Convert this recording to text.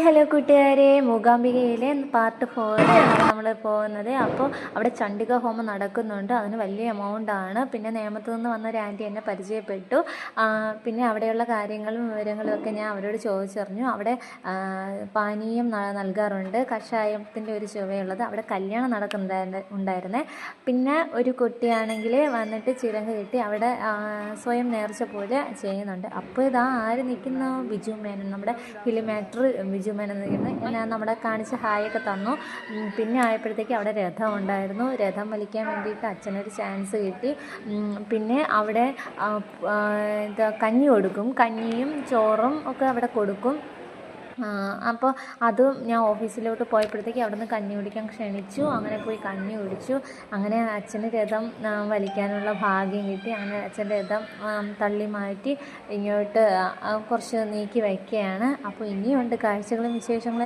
Hello കൂട്ടുകാരെ, മൂകാംബികയിലെ part 4 നമ്മൾ പോകുന്നത്. അപ്പോൾ അവിടെ ചണ്ഡിക ഹോമം നടക്കുന്നുണ്ട്. അതിന് വലിയ എമൗണ്ടാണ്. പിന്നെ നേമത്തു നിന്ന് വന്ന ഒരു ആൻറ്റി എന്നെ പരിചയപ്പെട്ടു. പിന്നെ അവിടെയുള്ള കാര്യങ്ങളും വിവരങ്ങളും ഒക്കെ ഞാൻ അവരോട് ചോദിച്ചറിഞ്ഞു. അവിടെ പാനീയം നൽകാറുണ്ട്, കഷായത്തിൻ്റെ ഒരു ചുവയുള്ളത്. അവിടെ കല്യാണം ഉണ്ടായിരുന്നേ. പിന്നെ ഒരു കുട്ടിയാണെങ്കിൽ വന്നിട്ട് ചിരങ്ങ് കെട്ടി അവിടെ സ്വയം നേർച്ച പോലെ ചെയ്യുന്നുണ്ട്. അപ്പോൾ ഇതാ ആര് നിൽക്കുന്നു? ബിജു മേനൻ, നമ്മുടെ ഫിലിം ആക്ടർ ബിജു മേനൻ നിൽക്കുന്നു. ഞാൻ നമ്മളെ കാണിച്ച് ഹായൊക്കെ തന്നു. പിന്നെ ആയപ്പോഴത്തേക്ക് അവിടെ രഥം ഉണ്ടായിരുന്നു. രഥം വലിക്കാൻ വേണ്ടിയിട്ട് അച്ഛനൊരു ചാൻസ് കിട്ടി. പിന്നെ അവിടെ കഞ്ഞി കൊടുക്കും, കഞ്ഞിയും ചോറും ഒക്കെ അവിടെ കൊടുക്കും. അപ്പോൾ അതും ഞാൻ ഓഫീസിലോട്ട് പോയപ്പോഴത്തേക്ക് അവിടെ നിന്ന് കഞ്ഞി കുടിക്കാൻ ക്ഷണിച്ചു. അങ്ങനെ പോയി കഞ്ഞി കുടിച്ചു. അങ്ങനെ അച്ഛന് രഥം വലിക്കാനുള്ള ഭാഗ്യം കിട്ടി. അങ്ങനെ അച്ഛൻ്റെ രഥം തള്ളി മാറ്റി ഇങ്ങോട്ട് കുറച്ച് നീക്കി വയ്ക്കുകയാണ്. അപ്പോൾ ഇനിയുണ്ട് കാഴ്ചകളും വിശേഷങ്ങളും.